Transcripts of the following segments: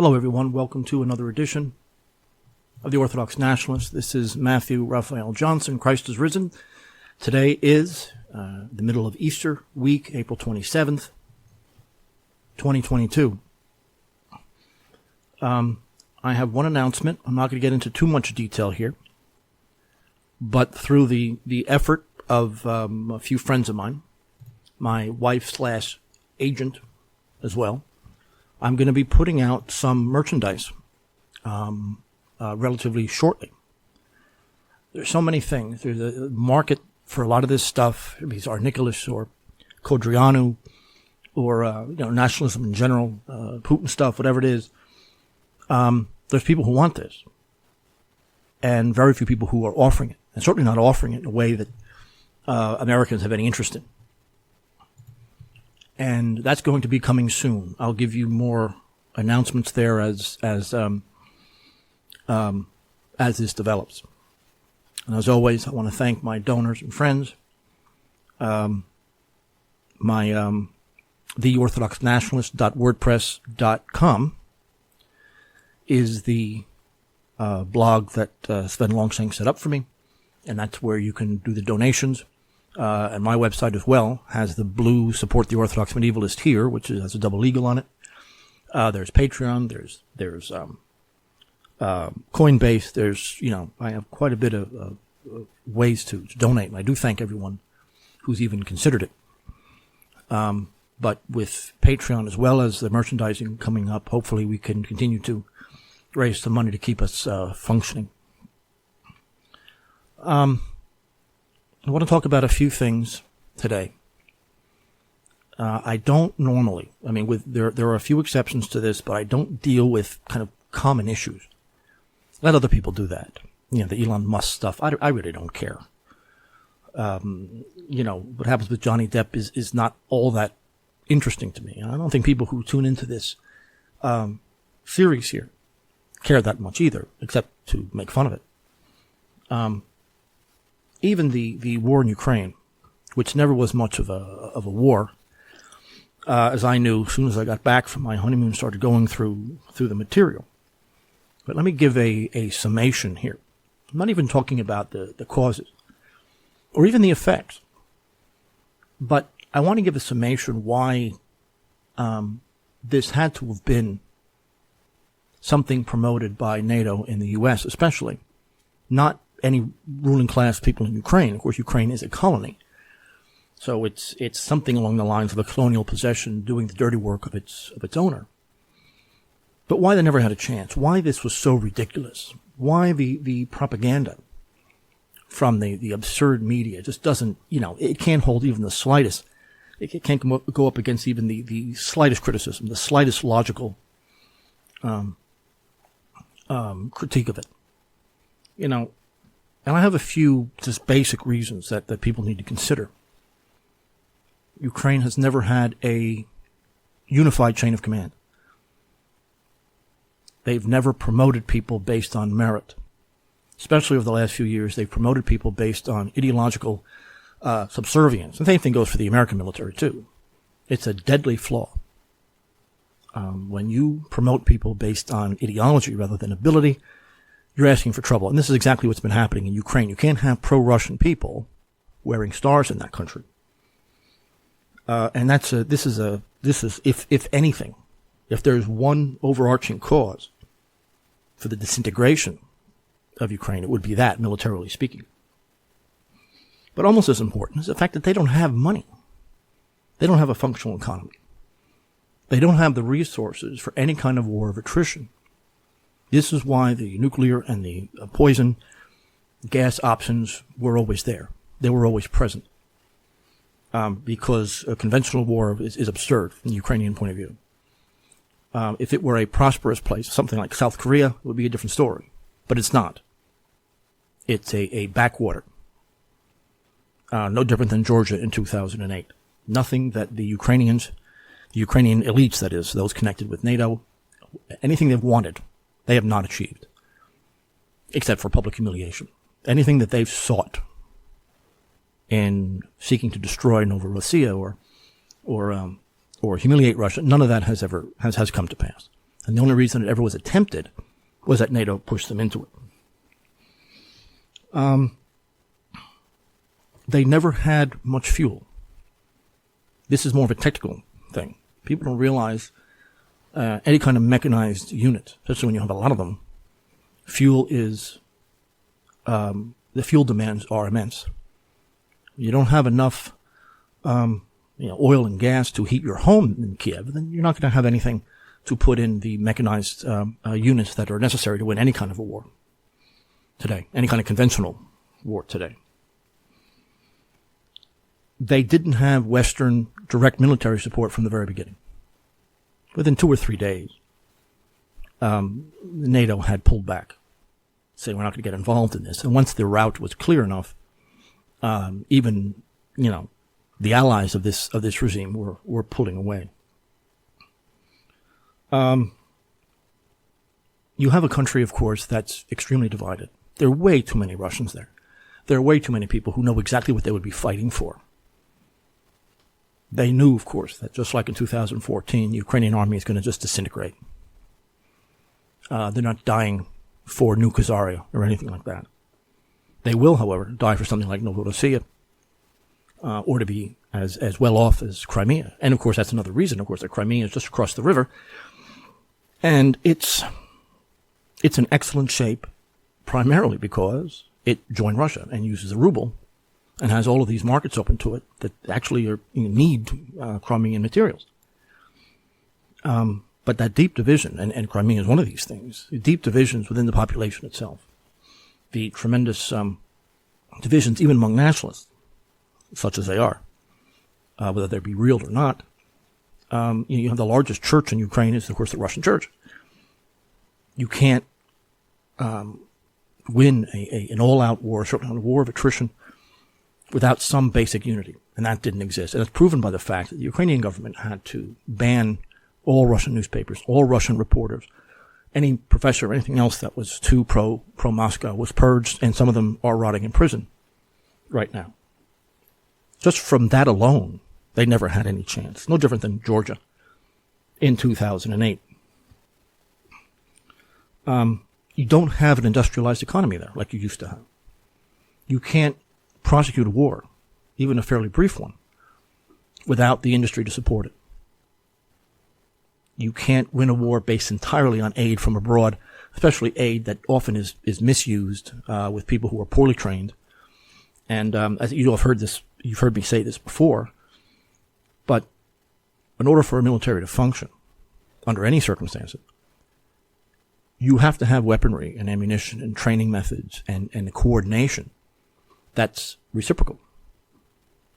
Hello, everyone. Welcome to another edition of the Orthodox Nationalist. This is Matthew Raphael Johnson. Christ is risen. Today is the middle of Easter week, April 27th, 2022. I have one announcement. I'm not going to get into too much detail here, but through the effort of a few friends of mine, my wife/agent as well, I'm going to be putting out some merchandise relatively shortly. There's so many things. There's a market for a lot of this stuff. These are Nicholas or Kodrianu or nationalism in general, Putin stuff, whatever it is. There's people who want this, and very few people who are offering it, and certainly not offering it in a way that Americans have any interest in. And that's going to be coming soon. I'll give you more announcements there as this develops. And as always, I want to thank my donors and friends. theorthodoxnationalist.wordpress.com is the blog that Sven Longsang set up for me, and that's where you can do the donations. And my website as well has the blue Support the Orthodox Medievalist here, which has a double eagle on it. There's Patreon, there's Coinbase, there's, I have quite a bit of ways to donate, and I do thank everyone who's even considered it. But with Patreon as well as the merchandising coming up, hopefully we can continue to raise some money to keep us functioning. I want to talk about a few things today. I don't normally, there are a few exceptions to this, but I don't deal with kind of common issues. Let other people do that. The Elon Musk stuff, I really don't care. What happens with Johnny Depp is not all that interesting to me. I don't think people who tune into this series here care that much either, except to make fun of it. Even the war in Ukraine, which never was much of a war, as I knew as soon as I got back from my honeymoon, started going through the material. But let me give a summation here. I'm not even talking about the causes or even the effects, but I want to give a summation why this had to have been something promoted by NATO in the U.S. especially, not any ruling class people in Ukraine. Of course, Ukraine is a colony. So it's something along the lines of a colonial possession doing the dirty work of its owner. But why they never had a chance? Why this was so ridiculous? Why the propaganda from the absurd media just doesn't, it can't hold even the slightest. It can't go up against even the slightest criticism, the slightest logical critique of it. And I have a few just basic reasons that people need to consider. Ukraine has never had a unified chain of command. They've never promoted people based on merit. Especially over the last few years, they've promoted people based on ideological subservience. And the same thing goes for the American military, too. It's a deadly flaw. When you promote people based on ideology rather than ability, you're asking for trouble. And this is exactly what's been happening in Ukraine. You can't have pro-Russian people wearing stars in that country. And this is if anything, if there's one overarching cause for the disintegration of Ukraine, it would be that, militarily speaking. But almost as important is the fact that they don't have money. They don't have a functional economy. They don't have the resources for any kind of war of attrition. This is why the nuclear and the poison gas options were always there. They were always present. Because a conventional war is absurd from the Ukrainian point of view. If it were a prosperous place, something like South Korea, it would be a different story. But it's not. It's a backwater. No different than Georgia in 2008. Nothing that the Ukrainian elites, that is, those connected with NATO, anything they've wanted, they have not achieved, except for public humiliation. Anything that they've sought in seeking to destroy Novorossiya or humiliate Russia, none of that has come to pass. And the only reason it ever was attempted was that NATO pushed them into it. They never had much fuel. This is more of a technical thing. People don't realize any kind of mechanized unit, especially when you have a lot of them, fuel is, the fuel demands are immense. You don't have enough, oil and gas to heat your home in Kiev, then you're not going to have anything to put in the mechanized units that are necessary to win any kind of a war today, any kind of conventional war today. They didn't have Western direct military support from the very beginning. Within 2 or 3 days, NATO had pulled back, saying we're not going to get involved in this. And once the route was clear enough, even the allies of this regime were pulling away. You have a country, of course, that's extremely divided. There are way too many Russians there. There are way too many people who know exactly what they would be fighting for. They knew, of course, that just like in 2014, the Ukrainian army is going to just disintegrate. They're not dying for New Khazaria or anything like that. They will, however, die for something like Novorossiya, or to be as well off as Crimea. And, of course, that's another reason, of course, that Crimea is just across the river. And it's in excellent shape primarily because it joined Russia and uses the ruble and has all of these markets open to it that actually need Crimean materials. But that deep division, and Crimea is one of these things, deep divisions within the population itself, the tremendous divisions even among nationalists, such as they are, whether they be real or not. You have the largest church in Ukraine is, of course, the Russian church. You can't win an all-out war, certainly a war of attrition, without some basic unity, and that didn't exist. And it's proven by the fact that the Ukrainian government had to ban all Russian newspapers, all Russian reporters, any professor or anything else that was too pro-Moscow was purged, and some of them are rotting in prison right now. Just from that alone, they never had any chance. No different than Georgia in 2008. You don't have an industrialized economy there like you used to have. You can't prosecute a war, even a fairly brief one, without the industry to support it. You can't win a war based entirely on aid from abroad, especially aid that often is misused with people who are poorly trained. And as you have heard this, you've heard me say this before, but in order for a military to function under any circumstances, you have to have weaponry and ammunition and training methods and coordination that's reciprocal.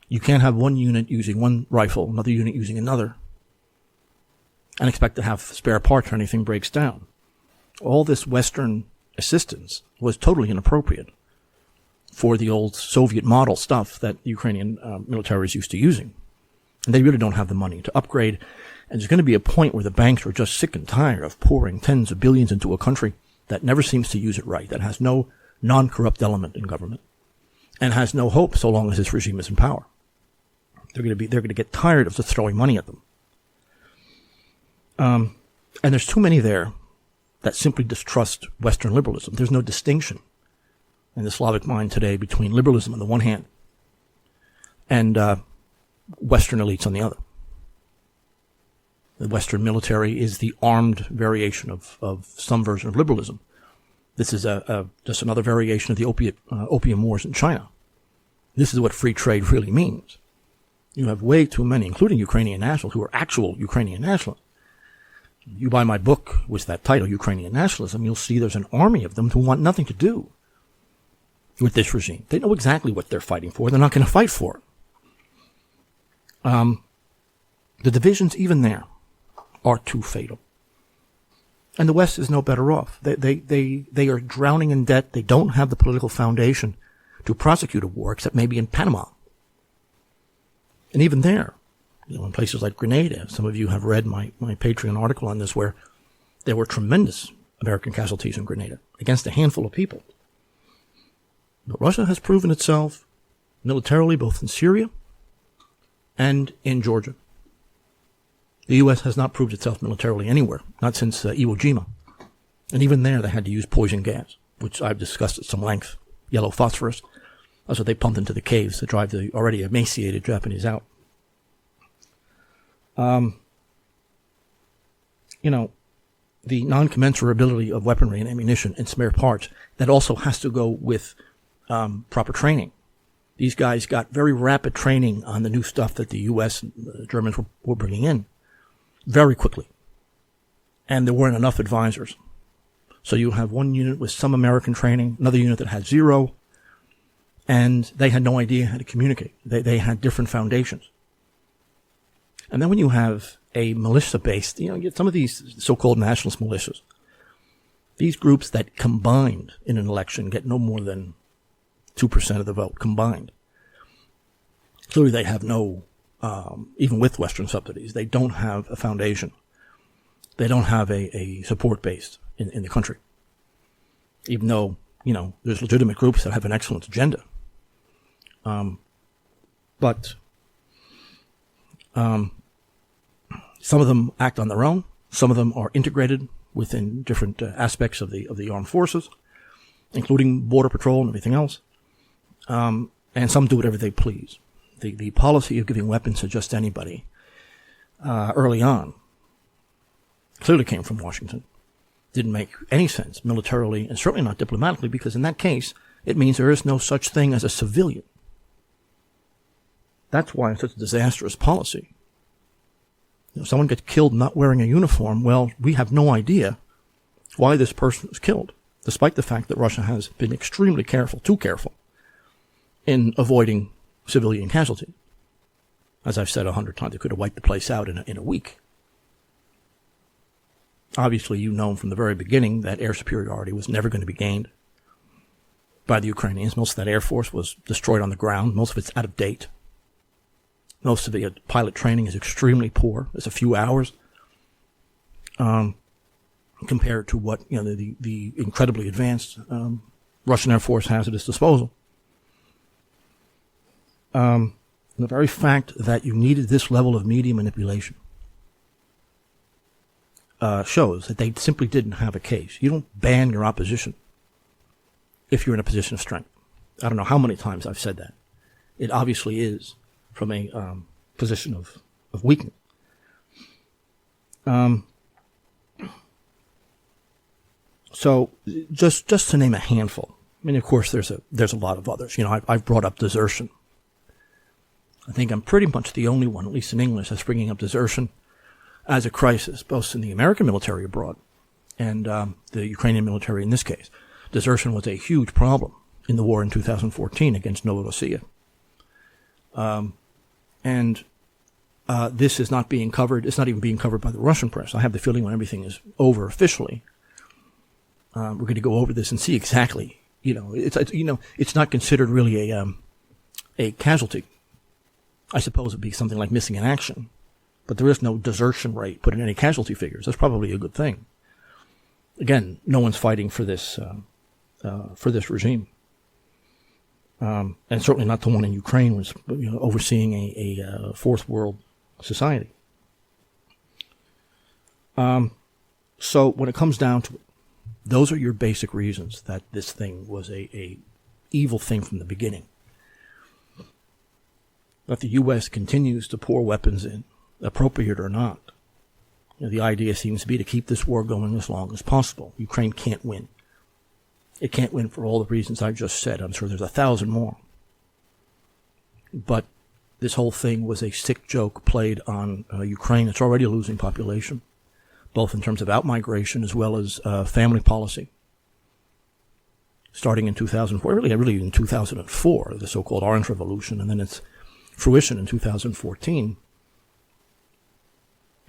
You can't have one unit using one rifle, another unit using another, and expect to have spare parts when anything breaks down. All this Western assistance was totally inappropriate for the old Soviet model stuff that the Ukrainian military is used to using. And they really don't have the money to upgrade. And there's going to be a point where the banks are just sick and tired of pouring tens of billions into a country that never seems to use it right, that has no non-corrupt element in government, and has no hope so long as this regime is in power. They're going to get tired of just throwing money at them. And there's too many there that simply distrust Western liberalism. There's no distinction in the Slavic mind today between liberalism on the one hand and Western elites on the other. The Western military is the armed variation of some version of liberalism. This is just another variation of the opium wars in China. This is what free trade really means. You have way too many, including Ukrainian nationals, who are actual Ukrainian nationalists. You buy my book with that title, Ukrainian Nationalism, you'll see there's an army of them who want nothing to do with this regime. They know exactly what they're fighting for. They're not going to fight for it. The divisions, even there, are too fatal. And the West is no better off. They are drowning in debt. They don't have the political foundation to prosecute a war, except maybe in Panama. And even there, in places like Grenada, some of you have read my Patreon article on this, where there were tremendous American casualties in Grenada against a handful of people. But Russia has proven itself militarily both in Syria and in Georgia. The U.S. has not proved itself militarily anywhere, not since Iwo Jima. And even there, they had to use poison gas, which I've discussed at some length, yellow phosphorus. That's what they pumped into the caves to drive the already emaciated Japanese out. The non-commensurability of weaponry and ammunition and spare parts, that also has to go with proper training. These guys got very rapid training on the new stuff that the U.S. and the Germans were bringing in very quickly. And there weren't enough advisors. So you have one unit with some American training, another unit that had zero, and they had no idea how to communicate. They had different foundations. And then when you have a militia-based, you get some of these so-called nationalist militias, these groups that combined in an election get no more than 2% of the vote combined. Clearly they have no, even with Western subsidies, they don't have a foundation. They don't have a support base in the country. Even though, there's legitimate groups that have an excellent agenda. But some of them act on their own. Some of them are integrated within different aspects of the armed forces, including border patrol and everything else. And some do whatever they please. The policy of giving weapons to just anybody early on clearly came from Washington. Didn't make any sense militarily and certainly not diplomatically, because in that case, it means there is no such thing as a civilian. That's why it's such a disastrous policy. Someone gets killed not wearing a uniform, well, we have no idea why this person was killed, despite the fact that Russia has been extremely careful, too careful, in avoiding civilian casualties. As I've said 100 times, they could have wiped the place out in a week. Obviously, you've known from the very beginning that air superiority was never going to be gained by the Ukrainians. Most of that air force was destroyed on the ground. Most of it's out of date. Most of the pilot training is extremely poor. It's a few hours compared to what the incredibly advanced Russian Air Force has at its disposal. The very fact that you needed this level of media manipulation shows that they simply didn't have a case. You don't ban your opposition if you're in a position of strength. I don't know how many times I've said that. It obviously is from a position of weakness. So just to name a handful. I mean, of course, there's a lot of others. I've brought up desertion. I think I'm pretty much the only one, at least in English, that's bringing up desertion as a crisis, both in the American military abroad and the Ukrainian military in this case. Desertion was a huge problem in the war in 2014 against Novorossiya. And this is not being covered. It's not even being covered by the Russian press. I have the feeling when everything is over officially, we're going to go over this and see exactly. It's not considered really a casualty. I suppose it'd be something like missing in action, but there is no desertion rate put in any casualty figures. That's probably a good thing. Again, no one's fighting for this regime. And certainly not the one in Ukraine, was overseeing a fourth world society. So when it comes down to it, those are your basic reasons that this thing was a evil thing from the beginning. That the U.S. continues to pour weapons in, appropriate or not. The idea seems to be to keep this war going as long as possible. Ukraine can't win. It can't win for all the reasons I just said. I'm sure there's 1,000 more. But this whole thing was a sick joke played on Ukraine. It's already a losing population, both in terms of outmigration as well as family policy. Starting in 2004, really in 2004, the so-called Orange Revolution, and then its fruition in 2014.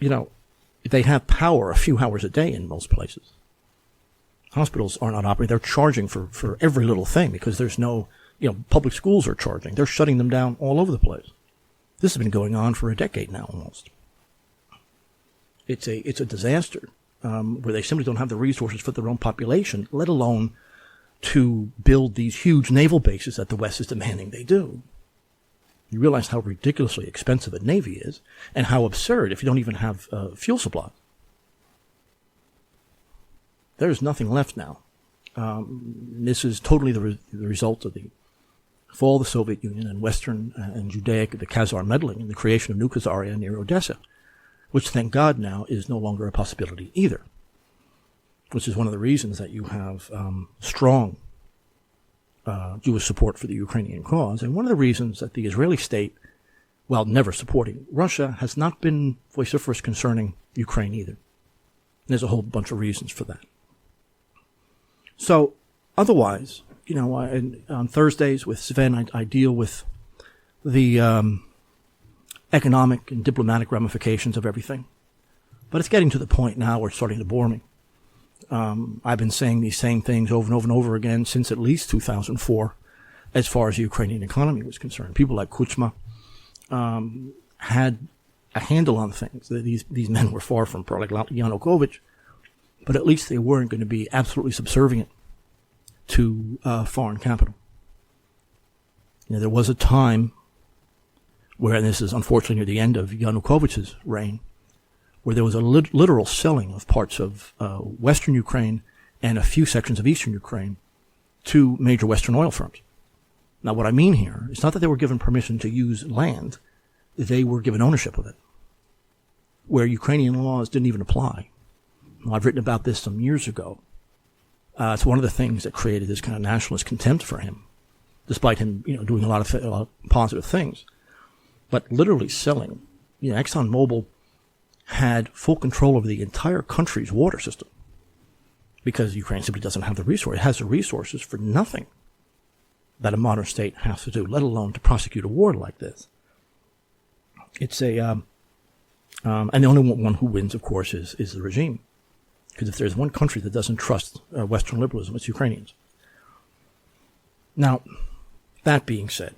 They have power a few hours a day in most places. Hospitals are not operating. They're charging for every little thing because there's no, public schools are charging. They're shutting them down all over the place. This has been going on for a decade now almost. It's a disaster where they simply don't have the resources for their own population, let alone to build these huge naval bases that the West is demanding they do. You realize how ridiculously expensive a navy is, and how absurd if you don't even have fuel supply. There's nothing left now. This is totally the result of the fall of the Soviet Union and Western and Judaic, the Khazar meddling in the creation of New Khazaria near Odessa, which, thank God, now is no longer a possibility either, which is one of the reasons that you have strong Jewish support for the Ukrainian cause, and one of the reasons that the Israeli state, while never supporting Russia, has not been vociferous concerning Ukraine either. And there's a whole bunch of reasons for that. So, otherwise, on Thursdays with Sven, I deal with the economic and diplomatic ramifications of everything. But it's getting to the point now where it's starting to bore me. I've been saying these same things over and over and over again since at least 2004, as far as the Ukrainian economy was concerned. People like Kuchma had a handle on things. These men were far from Yanukovych, but at least they weren't going to be absolutely subservient to foreign capital. There was a time where, and this is unfortunately near the end of Yanukovych's reign, where there was a literal selling of parts of western Ukraine and a few sections of eastern Ukraine to major Western oil firms. Now, what I mean here is not that they were given permission to use land, they were given ownership of it, where Ukrainian laws didn't even apply. I've written about this some years ago. It's one of the things that created this kind of nationalist contempt for him, despite him, doing a lot of positive things. But literally selling, ExxonMobil had full control over the entire country's water system because Ukraine simply doesn't have the resources. It has the resources for nothing that a modern state has to do, let alone to prosecute a war like this. It's and the only one who wins, of course, is the regime. Because if there's one country that doesn't trust Western liberalism, it's Ukrainians. Now, that being said,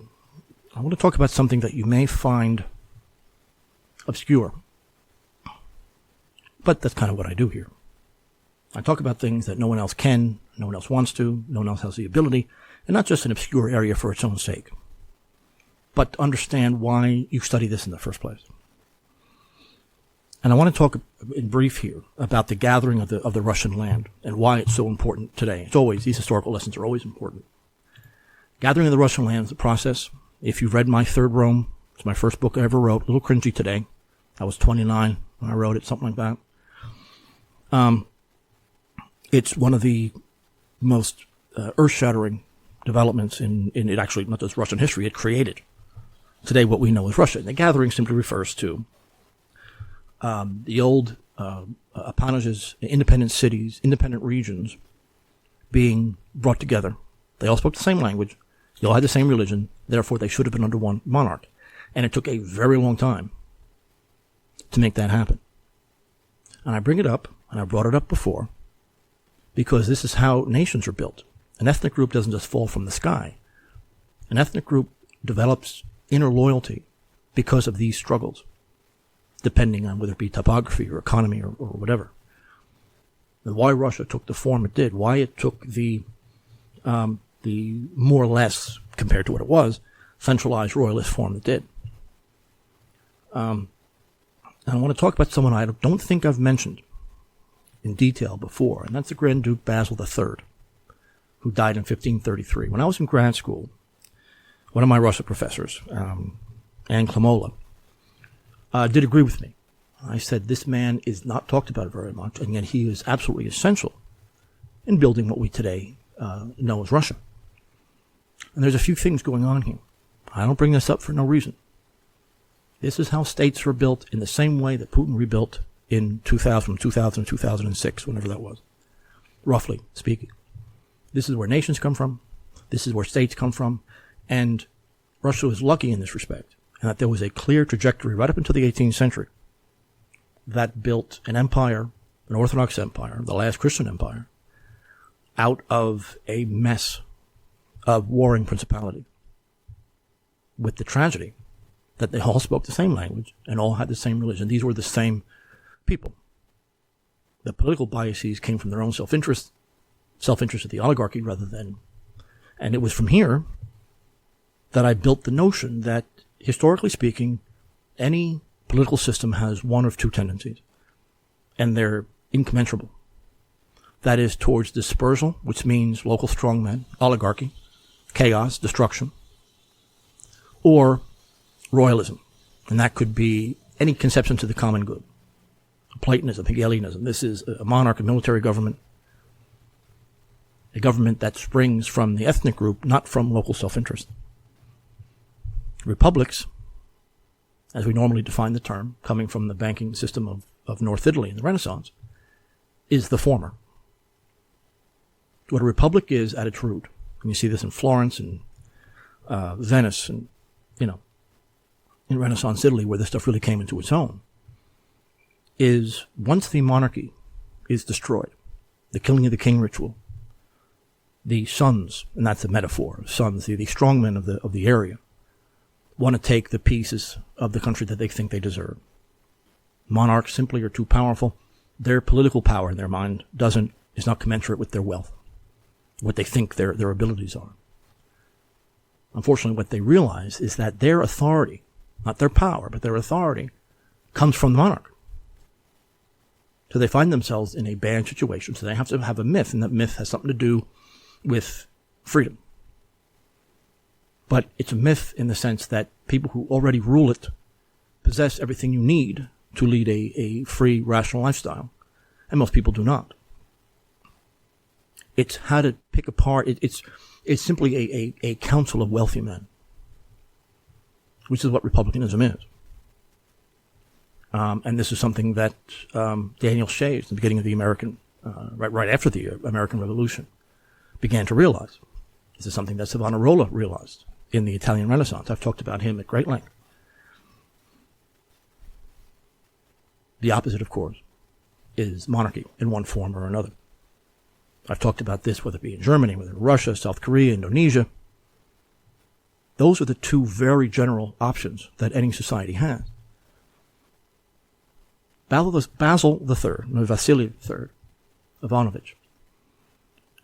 I want to talk about something that you may find obscure. But that's kind of what I do here. I talk about things that no one else can, no one else wants to, no one else has the ability, and not just an obscure area for its own sake, but to understand why you study this in the first place. And I want to talk in brief here about the gathering of the Russian land and why it's so important today. It's always, these historical lessons are always important. Gathering of the Russian land is a process. If you've read my Third Rome, it's my first book I ever wrote, a little cringy today. I was 29 when I wrote it, something like that. It's one of the most earth-shattering developments in it, actually, not just Russian history, it created today what we know as Russia. And the gathering simply refers to the old appanages, independent cities, independent regions being brought together. They all spoke the same language. They all had the same religion. Therefore, they should have been under one monarch. And it took a very long time to make that happen. And I bring it up, and I brought it up before, because this is how nations are built. An ethnic group doesn't just fall from the sky. An ethnic group develops inner loyalty because of these struggles, depending on whether it be topography or economy or whatever. And why Russia took the form it did, why it took the more or less, compared to what it was, centralized royalist form it did. And I want to talk about someone I don't think I've mentioned in detail before, and that's the Grand Duke Basil III, who died in 1533. When I was in grad school, one of my Russia professors, Anne Klamola, did agree with me. I said, this man is not talked about very much, and yet he is absolutely essential in building what we today know as Russia. And there's a few things going on here. I don't bring this up for no reason. This is how states were built in the same way that Putin rebuilt in 2006, whenever that was, roughly speaking. This is where nations come from. This is where states come from. And Russia was lucky in this respect, and that there was a clear trajectory right up into the 18th century that built an empire, an Orthodox empire, the last Christian empire, out of a mess of warring principality, with the tragedy that they all spoke the same language and all had the same religion. These were the same people. The political biases came from their own self-interest of the oligarchy rather than... And it was from here that I built the notion that historically speaking, any political system has one of two tendencies, and they're incommensurable. That is towards dispersal, which means local strongmen, oligarchy, chaos, destruction, or royalism. And that could be any conception to the common good. Platonism, Hegelianism. This is a monarch, a military government, a government that springs from the ethnic group, not from local self-interest. Republics, as we normally define the term, coming from the banking system of North Italy in the Renaissance, is the former. What a republic is at its root, and you see this in Florence and Venice and, in Renaissance Italy where this stuff really came into its own, is once the monarchy is destroyed, the killing of the king ritual, the sons, and that's a metaphor, sons, the strongmen of the area, want to take the pieces of the country that they think they deserve. Monarchs simply are too powerful. Their political power in their mind is not commensurate with their wealth, what they think their abilities are. Unfortunately, what they realize is that their authority, not their power, but their authority, comes from the monarch. So they find themselves in a bad situation. So they have to have a myth, and that myth has something to do with freedom. But it's a myth in the sense that people who already rule it possess everything you need to lead a free, rational lifestyle. And most people do not. It's how to pick apart. It's simply a council of wealthy men, which is what republicanism is. And this is something that Daniel Shays, at the beginning of the American, right after the American Revolution, began to realize. This is something that Savonarola realized in the Italian Renaissance. I've talked about him at great length. The opposite, of course, is monarchy in one form or another. I've talked about this, whether it be in Germany, whether in Russia, South Korea, Indonesia. Those are the two very general options that any society has. Basil III, Vasily III, Ivanovich,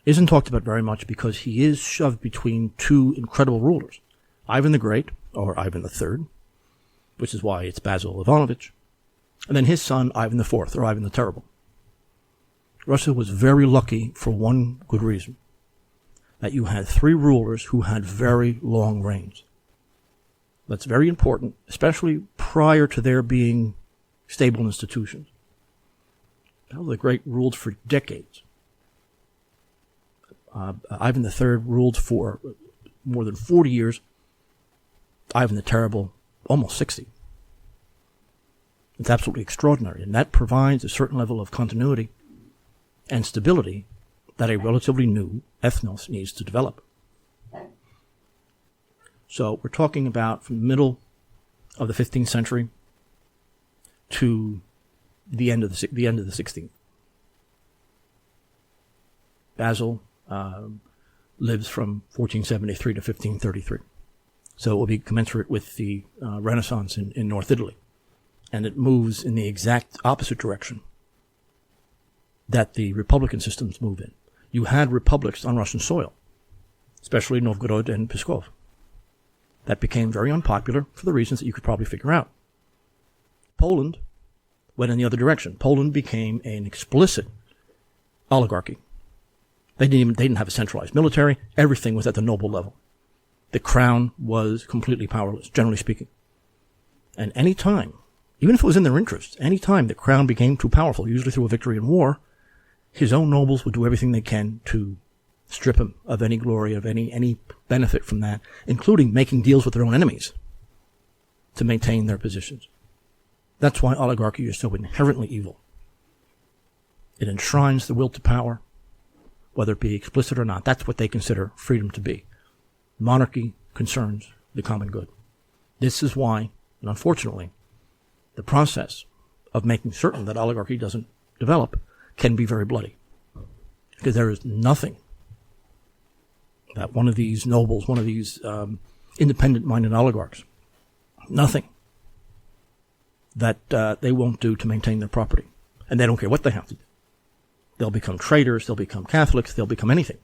isn't talked about very much because he is shoved between two incredible rulers, Ivan the Great, or Ivan III, which is why it's Basil Ivanovich, and then his son, Ivan IV, or Ivan the Terrible. Russia was very lucky for one good reason, that you had three rulers who had very long reigns. That's very important, especially prior to their being stable institutions. Basil the Great ruled for decades. Ivan III ruled for more than 40 years. Ivan the Terrible, almost 60. It's absolutely extraordinary, and that provides a certain level of continuity and stability that a relatively new ethnos needs to develop. So we're talking about from the middle of the 15th century to the end of the 16th. Basil lives from 1473 to 1533. So it will be commensurate with the Renaissance in North Italy. And it moves in the exact opposite direction that the republican systems move in. You had republics on Russian soil, especially Novgorod and Pskov. That became very unpopular for the reasons that you could probably figure out. Poland went in the other direction. Poland became an explicit oligarchy. They didn't have a centralized military. Everything was at the noble level. The crown was completely powerless, generally speaking. And any time, even if it was in their interest, any time the crown became too powerful, usually through a victory in war, his own nobles would do everything they can to strip him of any glory, of any benefit from that, including making deals with their own enemies to maintain their positions. That's why oligarchy is so inherently evil. It enshrines the will to power, whether it be explicit or not. That's what they consider freedom to be. Monarchy concerns the common good. This is why, and unfortunately, the process of making certain that oligarchy doesn't develop can be very bloody. Because there is nothing that one of these nobles, one of these independent-minded oligarchs, nothing that they won't do to maintain their property. And they don't care what they have to do. They'll become traitors, they'll become Catholics, they'll become anything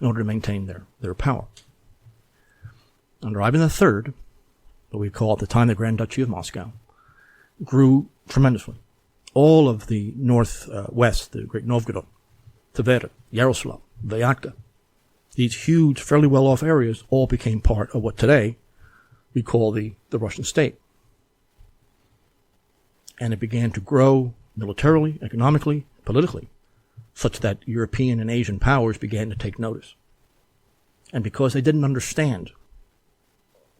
in order to maintain their power. Under Ivan III, what we call at the time the Grand Duchy of Moscow, grew tremendously. All of the northwest, the Great Novgorod, Tver, Yaroslav, Vyatka, these huge, fairly well-off areas all became part of what today we call the Russian state. And it began to grow militarily, economically, politically, such that European and Asian powers began to take notice. And because they didn't understand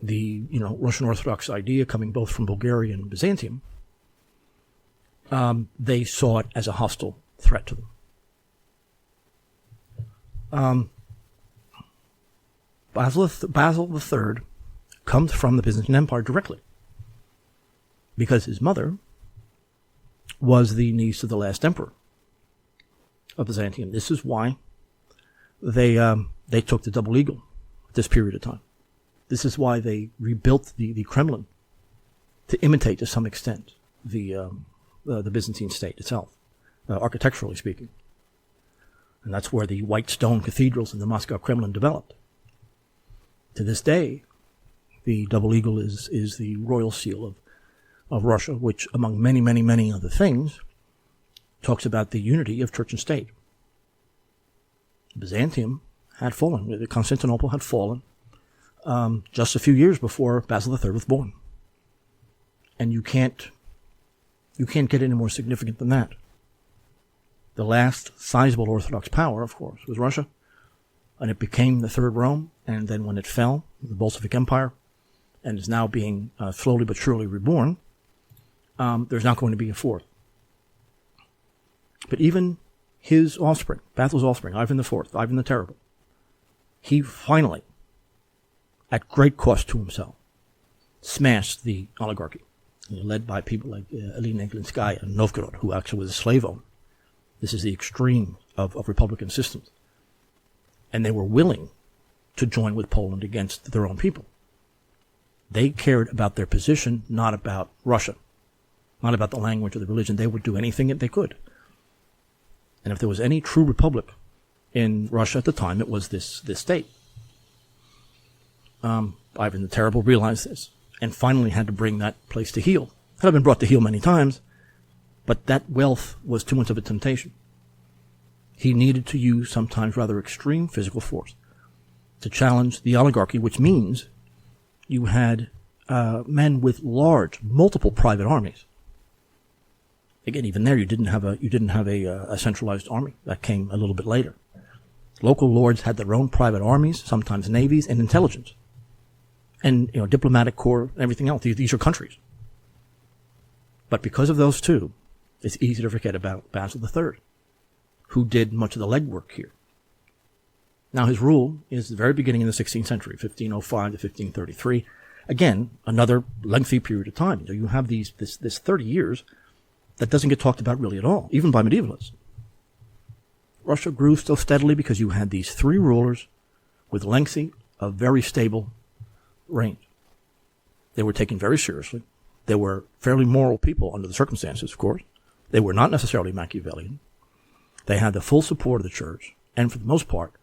the Russian Orthodox idea coming both from Bulgaria and Byzantium, they saw it as a hostile threat to them. Basil III comes from the Byzantine Empire directly because his mother was the niece of the last emperor of Byzantium. This is why they took the double eagle at this period of time. This is why they rebuilt the Kremlin to imitate, to some extent, the Byzantine state itself, architecturally speaking. And that's where the white stone cathedrals in the Moscow Kremlin developed. To this day, the double eagle is the royal seal of Russia, which, among many, many, many other things, talks about the unity of church and state. Byzantium had fallen. Constantinople had fallen just a few years before Basil III was born. And you can't get any more significant than that. The last sizable Orthodox power, of course, was Russia, and it became the Third Rome, and then when it fell, the Bolshevik Empire, and is now being slowly but surely reborn, there's not going to be a fourth. But even his offspring, Basil's offspring, Ivan IV, Ivan the Terrible, he finally, at great cost to himself, smashed the oligarchy, led by people like Elena Glinskaya and Novgorod, who actually was a slave owner. This is the extreme of Republican systems. And they were willing to join with Poland against their own people. They cared about their position, not about Russia, not about the language or the religion. They would do anything that they could. And if there was any true republic in Russia at the time, it was this state. Ivan the Terrible realized this and finally had to bring that place to heel. It had been brought to heel many times, but that wealth was too much of a temptation. He needed to use sometimes rather extreme physical force to challenge the oligarchy, which means you had men with large, multiple private armies. Again, even there, you didn't have a centralized army. That came a little bit later. Local lords had their own private armies, sometimes navies, and intelligence, and diplomatic corps and everything else. These are countries. But because of those two, it's easy to forget about Basil III, who did much of the legwork here. Now, his rule is the very beginning in the 16th century, 1505 to 1533. Again, another lengthy period of time. You have this 30 years that doesn't get talked about really at all, even by medievalists. Russia grew so steadily because you had these three rulers with lengthy, very stable reigns. They were taken very seriously. They were fairly moral people under the circumstances, of course. They were not necessarily Machiavellian. They had the full support of the church, and for the most part,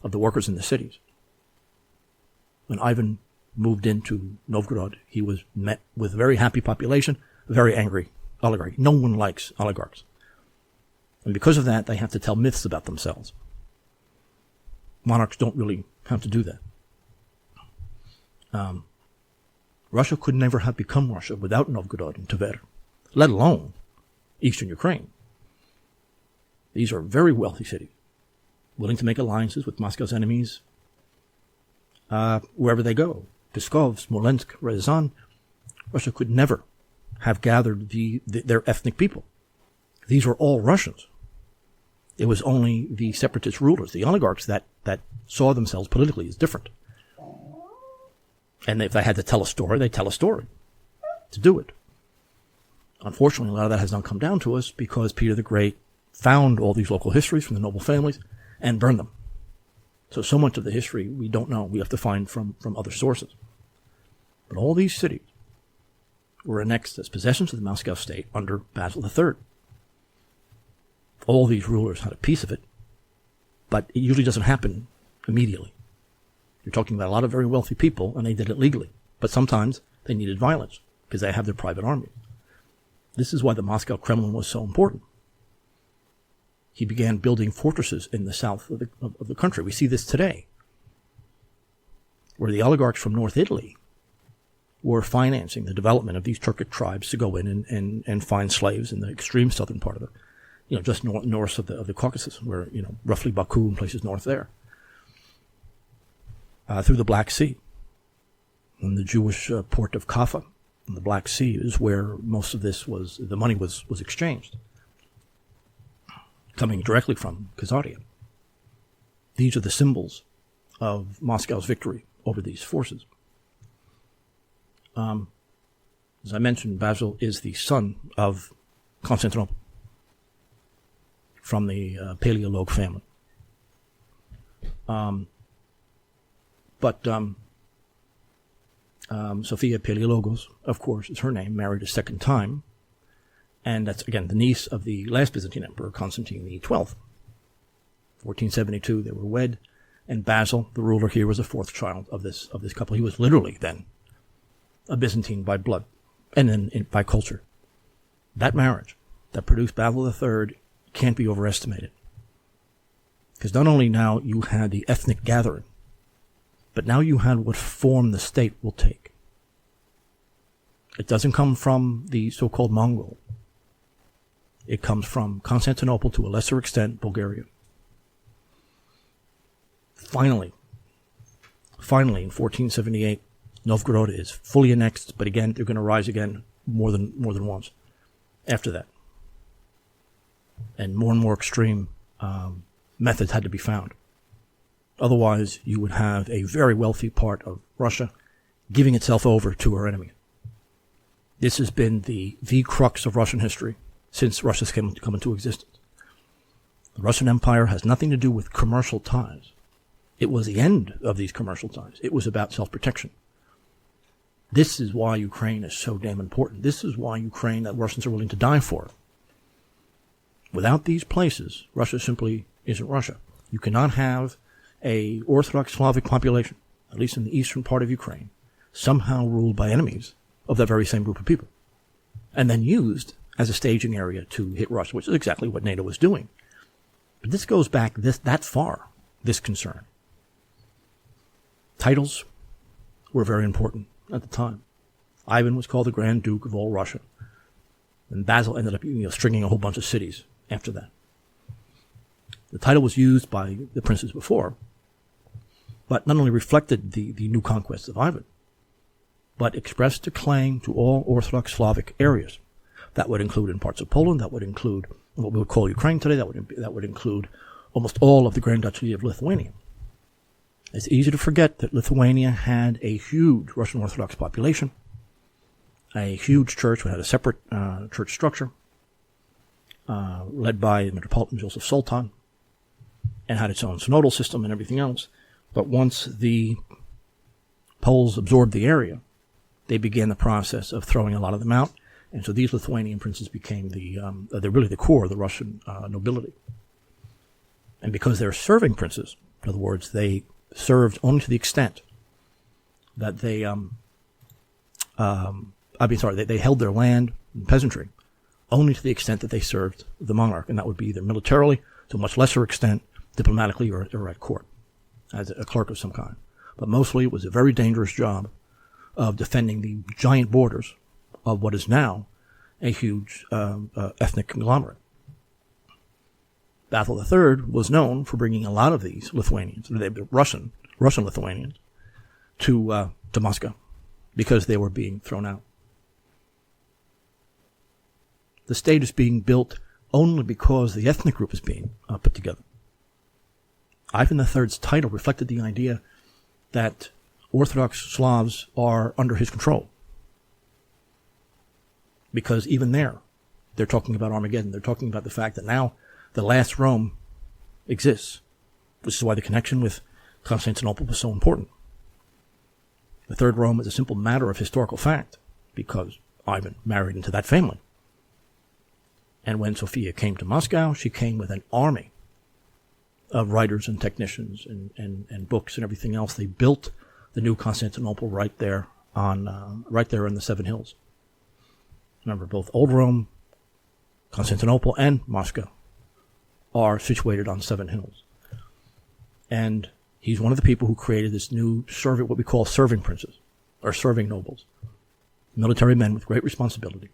of the workers in the cities. When Ivan moved into Novgorod, he was met with a very happy population, a very angry oligarchy. No one likes oligarchs. And because of that, they have to tell myths about themselves. Monarchs don't really have to do that. Russia could never have become Russia without Novgorod and Tver, let alone eastern Ukraine. These are very wealthy cities, willing to make alliances with Moscow's enemies wherever they go. Pskov, Smolensk, Ryazan. Russia could never have gathered their ethnic people. These were all Russians. It was only the separatist rulers, the oligarchs, that saw themselves politically as different. And if they had to tell a story, they tell a story to do it. Unfortunately, a lot of that has not come down to us because Peter the Great found all these local histories from the noble families and burned them. So much of the history we don't know. We have to find from other sources. But all these cities were annexed as possessions of the Moscow state under Basil III. All these rulers had a piece of it, but it usually doesn't happen immediately. You're talking about a lot of very wealthy people, and they did it legally. But sometimes They needed violence because they have their private army. This is why the Moscow Kremlin was so important. He began building fortresses in the south of the country. We see this today, where the oligarchs from North Italy were financing the development of these Turkic tribes to go in and find slaves in the extreme southern part of the, just north of the Caucasus, where, roughly Baku and places north there, through the Black Sea. And the Jewish port of Kaffa in the Black Sea is where most of the money was exchanged, coming directly from Khazaria. These are the symbols of Moscow's victory over these forces. As I mentioned, Basil is the son of Constantinople from the Paleologue family. Sophia Paleologos, of course, is her name, married a second time. And that's, again, the niece of the last Byzantine emperor, Constantine XII. 1472, they were wed. And Basil, the ruler here, was the fourth child of this couple. He was literally then a Byzantine by blood and then by culture. That marriage that produced Basil III can't be overestimated. Because not only now you had the ethnic gathering, but now you had what form the state will take. It doesn't come from the so-called Mongol. It comes from Constantinople, to a lesser extent, Bulgaria. Finally, in 1478, Novgorod is fully annexed, but again, they're going to rise again more than once after that. And more extreme methods had to be found. Otherwise, you would have a very wealthy part of Russia giving itself over to her enemy. This has been the crux of Russian history since Russia's come into existence. The Russian Empire has nothing to do with commercial ties. It was the end of these commercial ties. It was about self-protection. This is why Ukraine is so damn important. This is why Ukraine, that Russians are willing to die for. Without these places, Russia simply isn't Russia. You cannot have a Orthodox Slavic population, at least in the eastern part of Ukraine, somehow ruled by enemies of that very same group of people, and then used as a staging area to hit Russia, which is exactly what NATO was doing. But this goes back that far, this concern. Titles were very important at the time. Ivan was called the Grand Duke of all Russia, and Basil ended up stringing a whole bunch of cities after that. The title was used by the princes before, but not only reflected the new conquests of Ivan, but expressed a claim to all Orthodox Slavic areas. That would include in parts of Poland, that would include what we would call Ukraine today, that would include almost all of the Grand Duchy of Lithuania. It's easy to forget that Lithuania had a huge Russian Orthodox population, a huge church which had a separate church structure, led by Metropolitan Joseph Sultan, and had its own synodal system and everything else. But once the Poles absorbed the area, they began the process of throwing a lot of them out. And so these Lithuanian princes became they're really the core of the Russian nobility. And because they're serving princes, in other words, they served only to the extent that they held their land and peasantry only to the extent that they served the monarch, and that would be either militarily, to a much lesser extent, diplomatically, or at court, as a clerk of some kind. But mostly it was a very dangerous job of defending the giant borders of what is now a huge ethnic conglomerate. Basil III was known for bringing a lot of these Lithuanians, the Russian Lithuanians, to Moscow because they were being thrown out. The state is being built only because the ethnic group is being put together. Ivan III's title reflected the idea that Orthodox Slavs are under his control. Because even there, they're talking about Armageddon. They're talking about the fact that now the last Rome exists, which is why the connection with Constantinople was so important. The Third Rome is a simple matter of historical fact, because Ivan married into that family. And when Sophia came to Moscow, she came with an army of writers and technicians and books and everything else. They built the new Constantinople right there on right there in the Seven Hills. Remember, both Old Rome, Constantinople, and Moscow are situated on Seven Hills. And he's one of the people who created this new what we call serving princes, or serving nobles. Military men with great responsibility,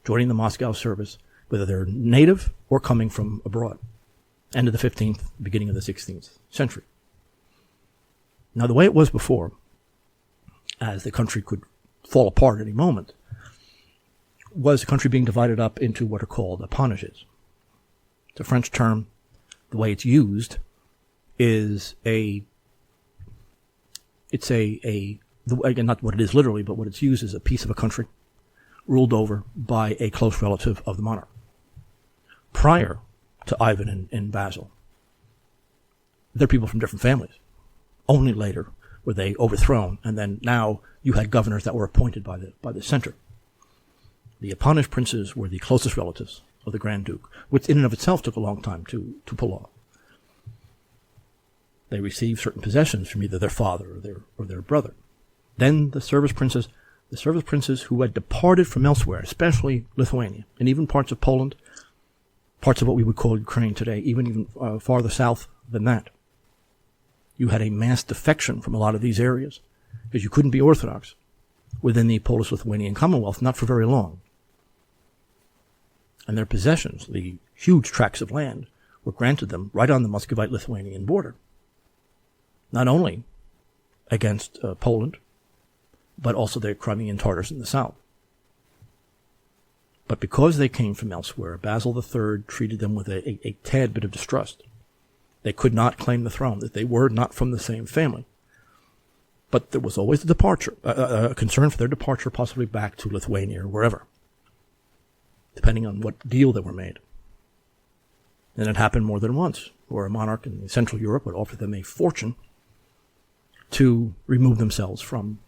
joining the Moscow service, whether they're native or coming from abroad. End of the 15th, beginning of the 16th century. Now, the way it was before, as the country could fall apart at any moment, was the country being divided up into what are called apanages. It's a French term. The way it's used is again, not what it is literally, but what it's used is a piece of a country ruled over by a close relative of the monarch. Prior to Ivan and Basil, they're people from different families. Only later were they overthrown, and then now you had governors that were appointed by the center. The appanage princes were the closest relatives of the Grand Duke, which in and of itself took a long time to pull off. They received certain possessions from either their father or their brother. Then the service princes who had departed from elsewhere, especially Lithuania, and even parts of Poland, parts of what we would call Ukraine today, even farther south than that. You had a mass defection from a lot of these areas because you couldn't be Orthodox within the Polish-Lithuanian Commonwealth, not for very long. And their possessions, the huge tracts of land, were granted them right on the Muscovite-Lithuanian border. Not only against Poland, but also their Crimean Tartars in the south. But because they came from elsewhere, Basil III treated them with a tad bit of distrust. They could not claim the throne, that they were not from the same family. But there was always a concern for their departure, possibly back to Lithuania or wherever, depending on what deal that were made. And it happened more than once, where a monarch in Central Europe would offer them a fortune to remove themselves from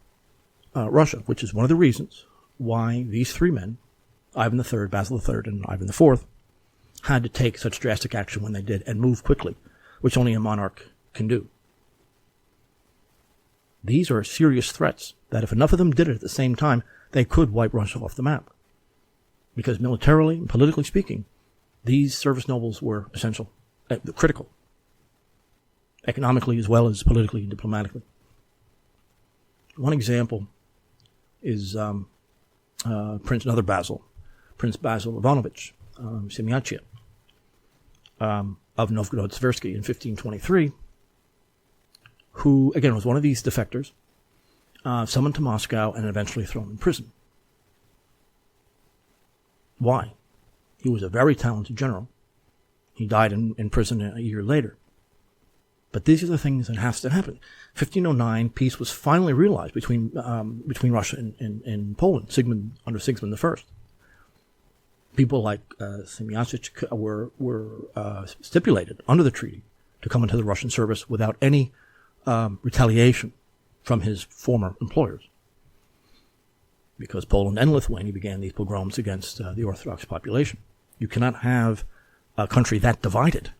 Russia, which is one of the reasons why these three men, Ivan III, Basil III, and Ivan IV, had to take such drastic action when they did and move quickly, which only a monarch can do. These are serious threats that if enough of them did it at the same time, they could wipe Russia off the map. Because militarily and politically speaking, these service nobles were essential, critical, economically as well as politically and diplomatically. One example is another Basil, Prince Basil Ivanovich Semyonov of Novgorod-Tversky in 1523, who, again, was one of these defectors, summoned to Moscow and eventually thrown in prison. Why? He was a very talented general. He died in prison a year later. But these are the things that have to happen. 1509, peace was finally realized between Russia and Poland, under Sigmund I. People like Semyonov were stipulated under the treaty to come into the Russian service without any retaliation from his former employers, because Poland and Lithuania began these pogroms against the Orthodox population. You cannot have a country that divided.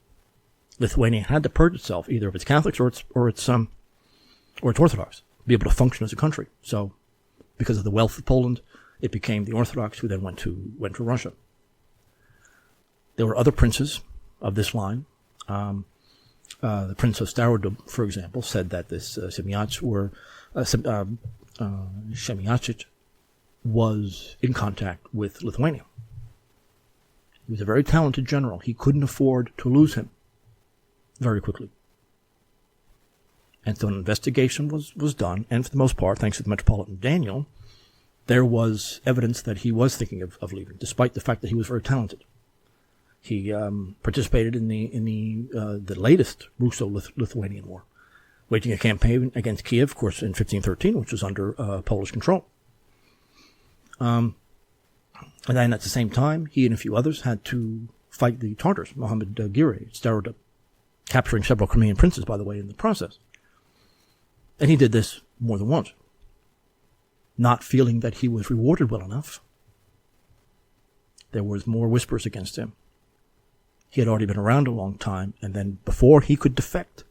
Lithuania had to purge itself either of its Catholics or its Orthodox to be able to function as a country. So, because of the wealth of Poland, it became the Orthodox who then went to Russia. There were other princes of this line. The Prince of Starodub, for example, said that this Semyonov was in contact with Lithuania. He was a very talented general. He couldn't afford to lose him very quickly. And so an investigation was done, and for the most part, thanks to the Metropolitan Daniel, there was evidence that he was thinking of leaving, despite the fact that he was very talented. He participated in the latest Russo-Lithuanian War, waging a campaign against Kiev, of course, in 1513, which was under Polish control. And then at the same time, he and a few others had to fight the Tartars, Mohammed Giri, Starodub, capturing several Crimean princes, by the way, in the process. And he did this more than once, not feeling that he was rewarded well enough. There was more whispers against him. He had already been around a long time, and then before he could defect,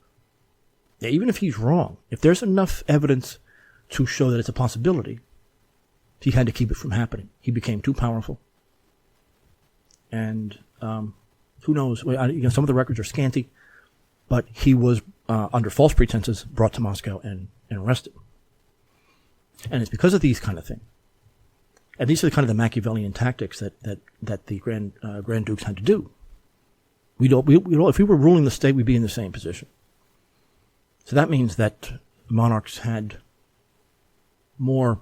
even if he's wrong, if there's enough evidence to show that it's a possibility, He had to keep it from happening. He became too powerful. And who knows? Some of the records are scanty, but he was, under false pretenses, brought to Moscow and arrested. And it's because of these kind of things. And these are the kind of the Machiavellian tactics that the Grand Dukes had to do. If we were ruling the state, we'd be in the same position. So that means that monarchs had more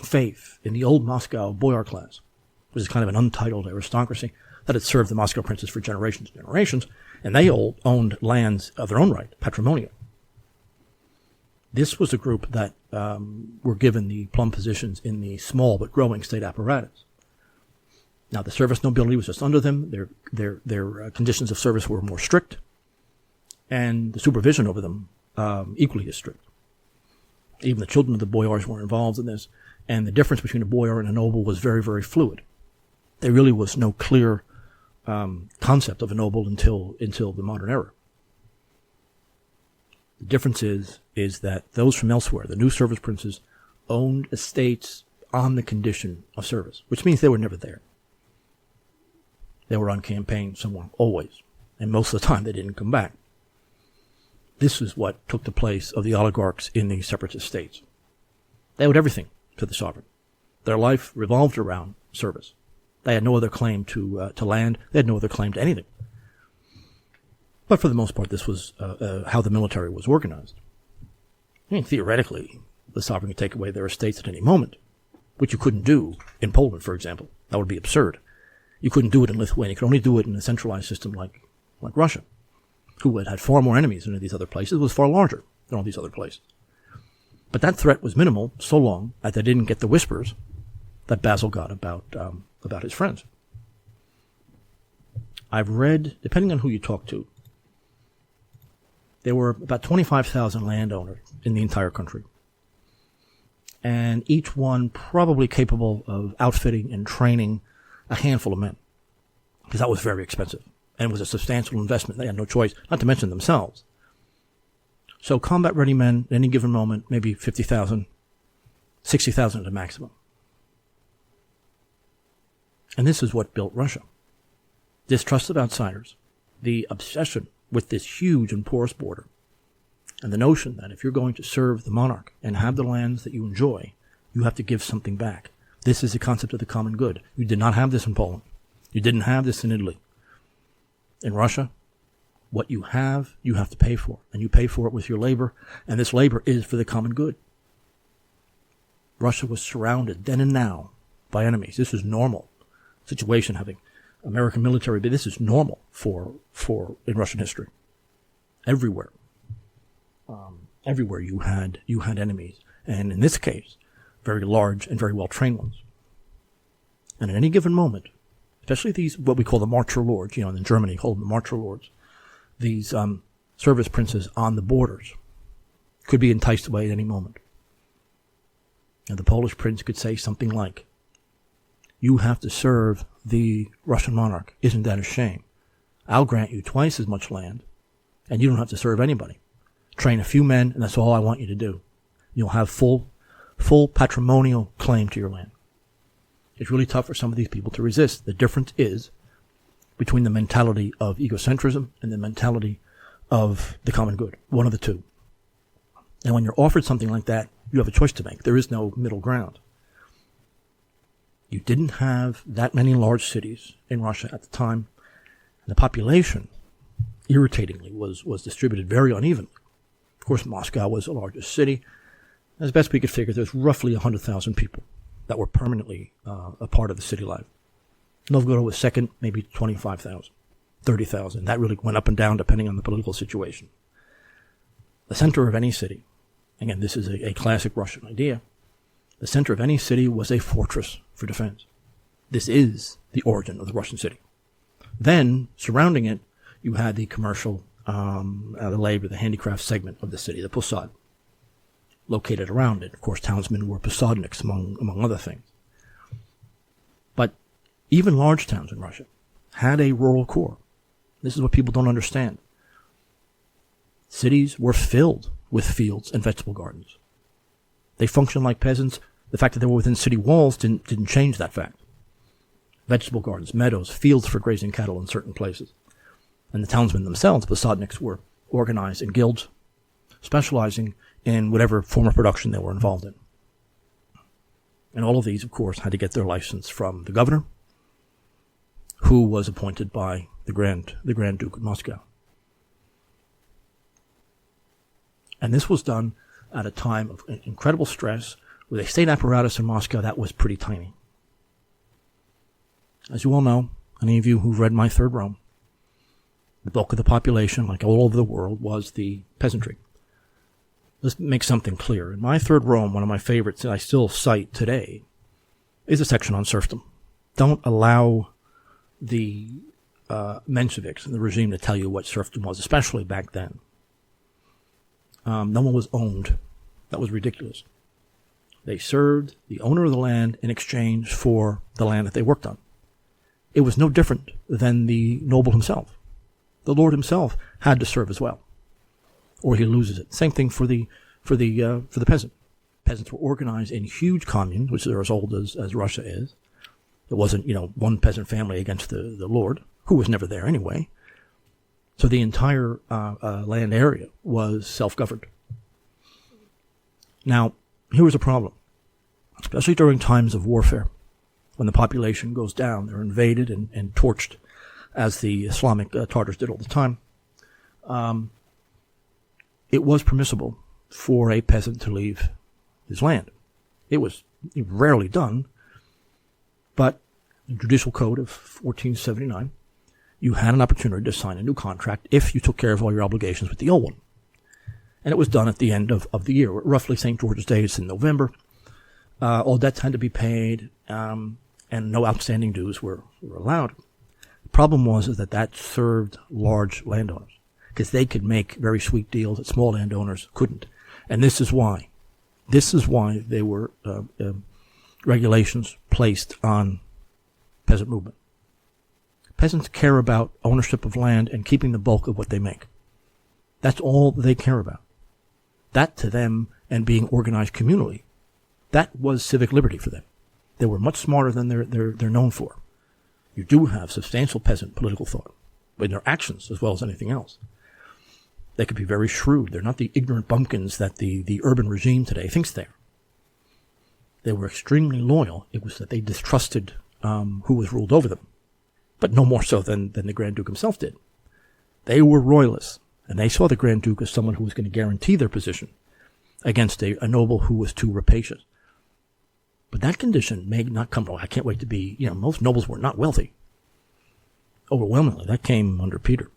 faith in the old Moscow boyar class, which is kind of an untitled aristocracy that had served the Moscow princes for generations and generations, and they all owned lands of their own right, patrimonial. This was a group that were given the plum positions in the small but growing state apparatus. Now, the service nobility was just under them. Their conditions of service were more strict, and the supervision over them equally as strict. Even the children of the boyars were involved in this, and the difference between a boyar and a noble was very, very fluid. There really was no clear concept of a noble until the modern era. The difference is that those from elsewhere, the new service princes, owned estates on the condition of service, which means they were never there. They were on campaign somewhere, always, and most of the time they didn't come back. This is what took the place of the oligarchs in the separatist states. They owed everything to the sovereign. Their life revolved around service. They had no other claim to land. They had no other claim to anything. But for the most part, this was how the military was organized. I mean, theoretically, the sovereign could take away their estates at any moment, which you couldn't do in Poland, for example. That would be absurd. You couldn't do it in Lithuania. You could only do it in a centralized system like Russia, who had far more enemies than these other places, was far larger than all these other places. But that threat was minimal so long that they didn't get the whispers that Basil got about his friends. I've read, depending on who you talk to, there were about 25,000 landowners in the entire country, and each one probably capable of outfitting and training a handful of men, because that was very expensive, and it was a substantial investment. They had no choice, not to mention themselves. So combat-ready men at any given moment, maybe 50,000, 60,000 at a maximum. And this is what built Russia. Distrust of outsiders, the obsession with this huge and porous border, and the notion that if you're going to serve the monarch and have the lands that you enjoy, you have to give something back. This is the concept of the common good. You did not have this in Poland. You didn't have this in Italy. In Russia, what you have to pay for, and you pay for it with your labor, and this labor is for the common good. Russia was surrounded then and now by enemies. This was normal situation, having American military, but this is normal for in Russian history. Everywhere you had enemies, and in this case, very large and very well trained ones. And at any given moment, especially these what we call the marcher lords, in Germany called them the marcher lords, these service princes on the borders could be enticed away at any moment. And the Polish prince could say something like, "You have to serve the Russian monarch. Isn't that a shame? I'll grant you twice as much land, and you don't have to serve anybody. Train a few men, and that's all I want you to do. You'll have full patrimonial claim to your land." It's really tough for some of these people to resist. The difference is between the mentality of egocentrism and the mentality of the common good, one of the two. And when you're offered something like that, you have a choice to make. There is no middle ground. You didn't have that many large cities in Russia at the time. And the population, irritatingly, was distributed very unevenly. Of course, Moscow was the largest city. As best we could figure, there's roughly 100,000 people that were permanently a part of the city life. Novgorod was second, maybe 25,000, 30,000. That really went up and down depending on the political situation. The center of any city, again, this is a classic Russian idea, the center of any city was a fortress for defense. This is the origin of the Russian city. Then, surrounding it, you had the commercial, the labor, the handicraft segment of the city, the posad, located around it. Of course, townsmen were posadniks, among other things. But even large towns in Russia had a rural core. This is what people don't understand. Cities were filled with fields and vegetable gardens. They functioned like peasants The fact that they were within city walls didn't change that fact. Vegetable gardens, meadows, fields for grazing cattle in certain places. And the townsmen themselves, the Sodniks, were organized in guilds, specializing in whatever form of production they were involved in. And all of these, of course, had to get their license from the governor, who was appointed by the Grand Duke of Moscow. And this was done at a time of incredible stress, with a state apparatus in Moscow that was pretty tiny. As you all know, any of you who've read My Third Rome, the bulk of the population, like all over the world, was the peasantry. Let's make something clear. In My Third Rome, one of my favorites that I still cite today is a section on serfdom. Don't allow the Mensheviks and the regime to tell you what serfdom was, especially back then. No one was owned. That was ridiculous. They served the owner of the land in exchange for the land that they worked on. It was no different than the noble himself. The lord himself had to serve as well, or he loses it. Same thing for the peasant. Peasants were organized in huge communes, which are as old as Russia is. It wasn't, one peasant family against the lord, who was never there anyway. So the entire land area was self-governed. Now, here was a problem, especially during times of warfare, when the population goes down. They're invaded and torched, as the Islamic Tartars did all the time. It was permissible for a peasant to leave his land. It was rarely done, but the Judicial Code of 1479, you had an opportunity to sign a new contract if you took care of all your obligations with the old one. And it was done at the end of the year, roughly St. George's Day. It's in November. All debts had to be paid, and no outstanding dues were allowed. The problem was that served large landowners, because they could make very sweet deals that small landowners couldn't. And this is why there were regulations placed on peasant movement. Peasants care about ownership of land and keeping the bulk of what they make. That's all they care about. That to them, and being organized communally, that was civic liberty for them. They were much smarter than they're known for. You do have substantial peasant political thought in their actions as well as anything else. They could be very shrewd. They're not the ignorant bumpkins that the urban regime today thinks they are. They were extremely loyal. It was that they distrusted who was ruled over them, but no more so than the Grand Duke himself did. They were royalists, and they saw the Grand Duke as someone who was going to guarantee their position against a noble who was too rapacious. But that condition may not come. I can't wait to be, most nobles were not wealthy. Overwhelmingly, that came under Peter.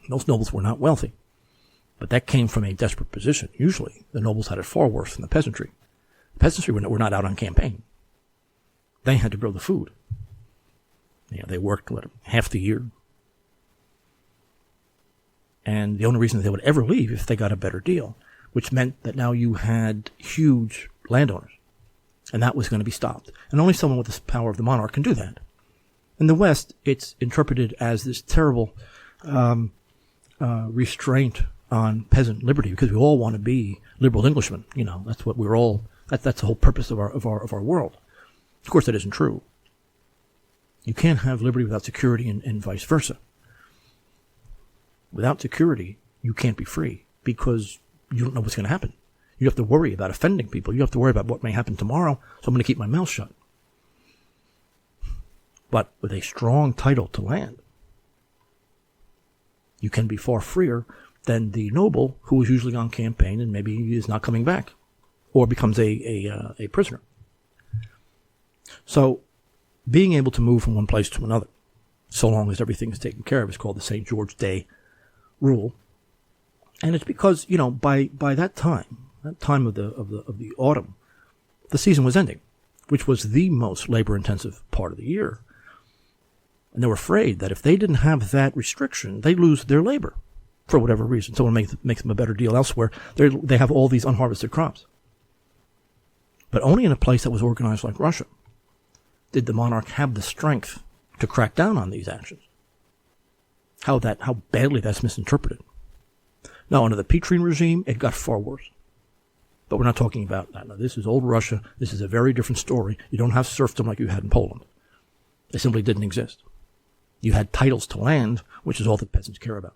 Most nobles were not wealthy. But that came from a desperate position. Usually, the nobles had it far worse than the peasantry. The peasantry were not out on campaign. They had to grow the food. They worked, half the year. And the only reason they would ever leave if they got a better deal, which meant that now you had huge landowners. And that was going to be stopped. And only someone with the power of the monarch can do that. In the West, it's interpreted as this terrible restraint on peasant liberty, because we all want to be liberal Englishmen. That's what we're all. That's the whole purpose of our world. Of course, that isn't true. You can't have liberty without security, and vice versa. Without security, you can't be free, because you don't know what's going to happen. You have to worry about offending people. You have to worry about what may happen tomorrow, so I'm going to keep my mouth shut. But with a strong title to land, you can be far freer than the noble who is usually on campaign and maybe is not coming back, or becomes a prisoner. So, being able to move from one place to another, so long as everything is taken care of, is called the St. George Day rule. And it's because, by that time of the autumn, the season was ending, which was the most labor-intensive part of the year. And they were afraid that if they didn't have that restriction, they'd lose their labor for whatever reason. Someone makes them a better deal elsewhere. They have all these unharvested crops. But only in a place that was organized like Russia did the monarch have the strength to crack down on these actions. How badly that's misinterpreted. Now, under the Petrine regime, it got far worse. But we're not talking about that. No, this is old Russia. This is a very different story. You don't have serfdom like you had in Poland. It simply didn't exist. You had titles to land, which is all that peasants care about.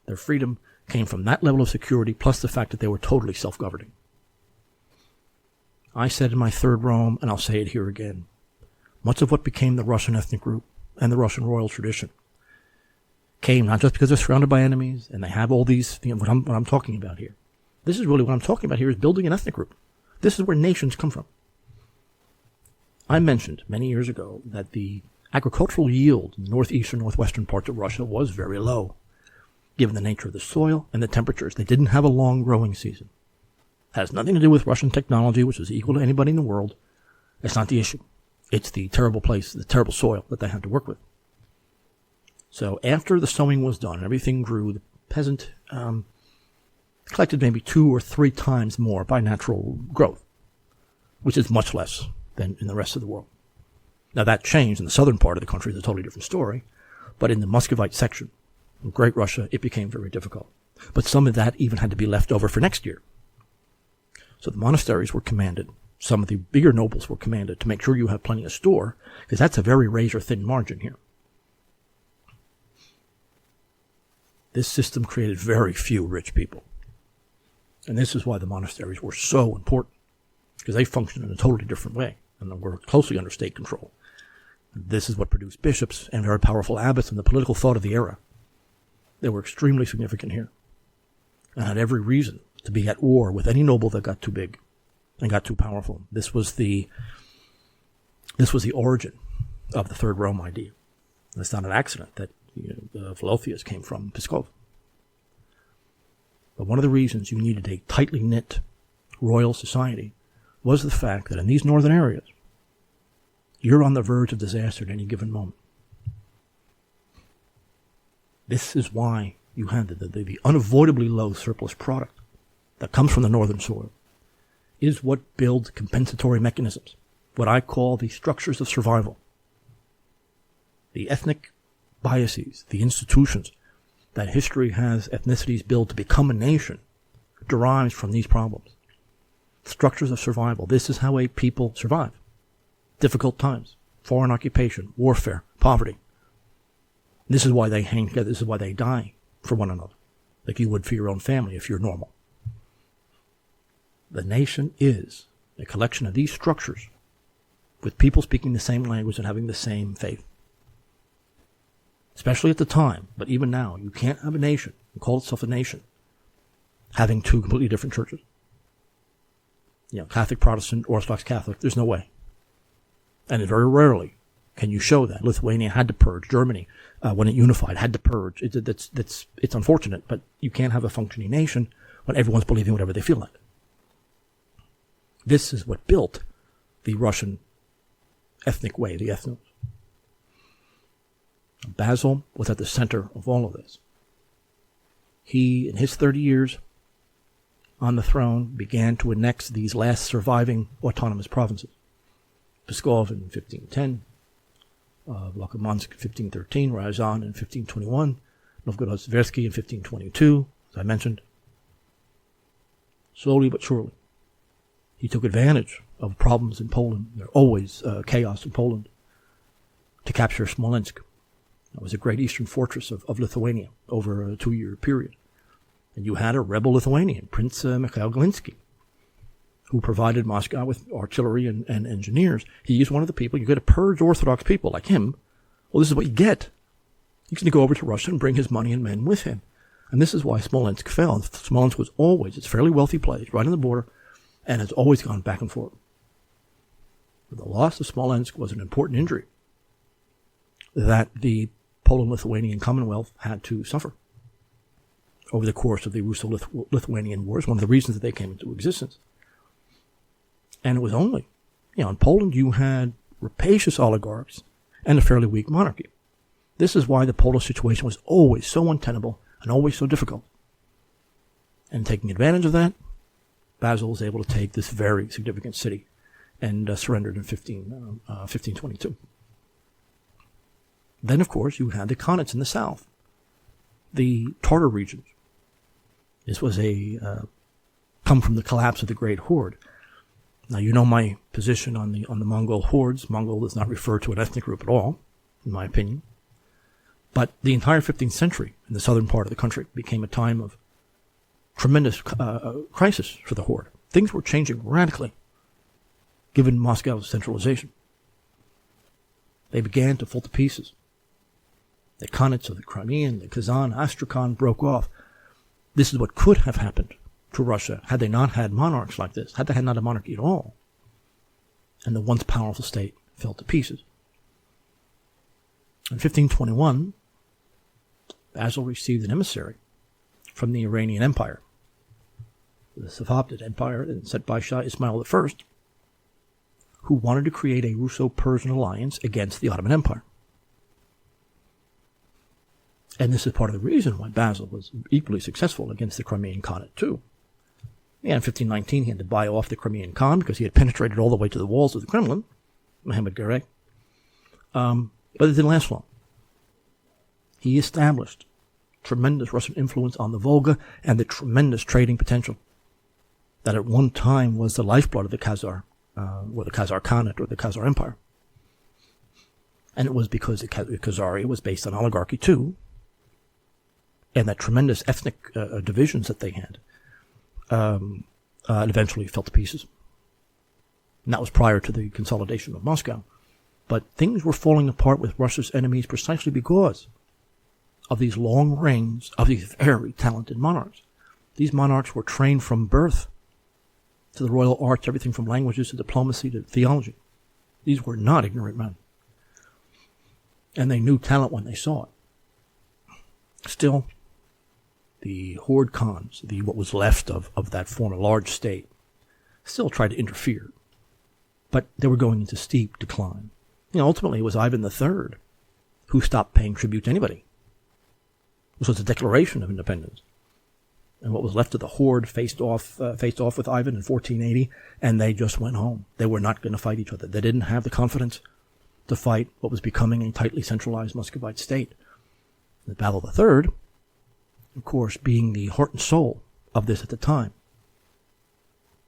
Their freedom came from that level of security, plus the fact that they were totally self-governing. I said in my third Rome, and I'll say it here again, much of what became the Russian ethnic group and the Russian royal tradition came not just because they're surrounded by enemies and they have all these, what I'm talking about here. This is really what I'm talking about here, is building an ethnic group. This is where nations come from. I mentioned many years ago that the agricultural yield in the northeastern, northwestern parts of Russia was very low, given the nature of the soil and the temperatures. They didn't have a long growing season. It has nothing to do with Russian technology, which is equal to anybody in the world. That's not the issue. It's the terrible place, the terrible soil that they had to work with. So after the sowing was done and everything grew, the peasant collected maybe 2 or 3 times more by natural growth, which is much less than in the rest of the world. Now that changed in the southern part of the country. It's a totally different story. But in the Muscovite section of Great Russia, it became very difficult. But some of that even had to be left over for next year. So the monasteries were commanded, some of the bigger nobles were commanded to make sure you have plenty of store, because that's a very razor-thin margin here. This system created very few rich people. And this is why the monasteries were so important, because they functioned in a totally different way and were closely under state control. This is what produced bishops and very powerful abbots and the political thought of the era. They were extremely significant here and had every reason to be at war with any noble that got too big and got too powerful. This was the origin of the Third Rome idea. And it's not an accident that the Philotheas came from Pskov. But one of the reasons you needed a tightly knit royal society was the fact that in these northern areas, you're on the verge of disaster at any given moment. This is why you had the unavoidably low surplus product that comes from the northern soil is what builds compensatory mechanisms, what I call the structures of survival. The ethnic biases, the institutions that history has ethnicities build to become a nation derives from these problems. Structures of survival. This is how a people survive. Difficult times, foreign occupation, warfare, poverty. This is why they hang together. This is why they die for one another, like you would for your own family if you're normal. The nation is a collection of these structures with people speaking the same language and having the same faith. Especially at the time, but even now, you can't have a nation, and call itself a nation, having 2 completely different churches. Catholic, Protestant, Orthodox Catholic, there's no way. And very rarely can you show that. Lithuania had to purge. Germany, when it unified, had to purge. It's unfortunate, but you can't have a functioning nation when everyone's believing whatever they feel like. This is what built the Russian ethnic way, the Ethnos. Basil was at the center of all of this. He, in his 30 years on the throne, began to annex these last surviving autonomous provinces. Pskov in 1510, Volkomansk in 1513, Ryazan in 1521, Novgorod-Siversky in 1522, as I mentioned. Slowly but surely, he took advantage of problems in Poland. There's always chaos in Poland, to capture Smolensk. It was a great eastern fortress of Lithuania over a 2-year period. And you had a rebel Lithuanian, Prince Mikhail Galinsky, who provided Moscow with artillery and engineers. He's one of the people, you got to purge Orthodox people like him. Well, this is what you get. He's going to go over to Russia and bring his money and men with him. And this is why Smolensk fell. Smolensk was always, it's a fairly wealthy place, right on the border, and has always gone back and forth. But the loss of Smolensk was an important injury that the Poland-Lithuanian Commonwealth had to suffer over the course of the Russo-Lithuanian Wars, one of the reasons that they came into existence. And it was only, in Poland you had rapacious oligarchs and a fairly weak monarchy. This is why the Polish situation was always so untenable and always so difficult. And taking advantage of that, Basil was able to take this very significant city and surrendered in 1522. Then, of course, you had the Khanates in the south, the Tartar regions. This was a come from the collapse of the Great Horde. Now, you know my position on the Mongol hordes. Mongol does not refer to an ethnic group at all, in my opinion. But the entire 15th century in the southern part of the country became a time of tremendous crisis for the horde. Things were changing radically, given Moscow's centralization. They began to fall to pieces. The Khanates of the Crimean, the Kazan, Astrakhan broke off. This is what could have happened to Russia had they not had monarchs like this, had they had not a monarchy at all. And the once powerful state fell to pieces. In 1521, Basil received an emissary from the Iranian Empire, the Safavid Empire, set by Shah Ismail I, who wanted to create a Russo-Persian alliance against the Ottoman Empire. And this is part of the reason why Basil was equally successful against the Crimean Khanate too. Yeah, in 1519 he had to buy off the Crimean Khan because he had penetrated all the way to the walls of the Kremlin, Mohammad Gareg. But it didn't last long. He established tremendous Russian influence on the Volga and the tremendous trading potential that at one time was the lifeblood of the Khazar, or the Khazar Khanate, or the Khazar Empire. And it was because the Khazari was based on oligarchy too, and that tremendous ethnic divisions that they had eventually fell to pieces. And that was prior to the consolidation of Moscow. But things were falling apart with Russia's enemies precisely because of these long reigns of these very talented monarchs. These monarchs were trained from birth to the royal arts, everything from languages to diplomacy to theology. These were not ignorant men. And they knew talent when they saw it. Still, the horde Khans, what was left of that former large state, still tried to interfere. But they were going into steep decline. Ultimately, it was Ivan III who stopped paying tribute to anybody. This was a declaration of independence. And what was left of the horde faced off with Ivan in 1480, and they just went home. They were not going to fight each other. They didn't have the confidence to fight what was becoming a tightly centralized Muscovite state. The Basil III, of course, being the heart and soul of this at the time.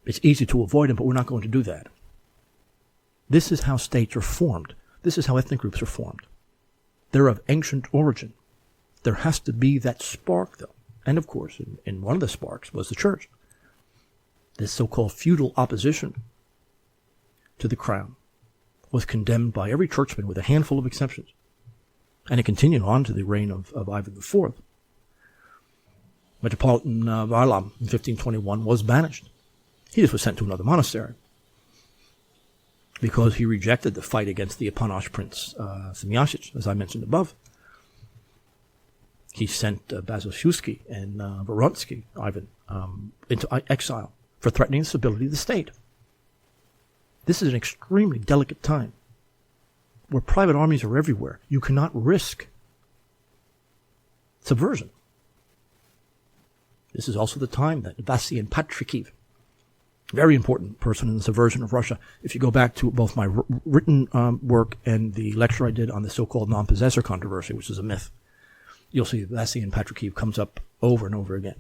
It's easy to avoid him, but we're not going to do that. This is how states are formed. This is how ethnic groups are formed. They're of ancient origin. There has to be that spark, though. And, of course, in one of the sparks was the church. This so-called feudal opposition to the crown was condemned by every churchman with a handful of exceptions. And it continued on to the reign of Ivan IV. Metropolitan Varlam in 1521 was banished. He just was sent to another monastery because he rejected the fight against the Apanash prince Semyashich, as I mentioned above. He sent Basil Shusky and Voronsky, Ivan, into exile for threatening the stability of the state. This is an extremely delicate time where private armies are everywhere. You cannot risk subversion. This is also the time that Vasil Patrikiv, very important person in the subversion of Russia. If you go back to both my written work and the lecture I did on the so-called non-possessor controversy, which is a myth, you'll see that Vasil Patrikiv comes up over and over again,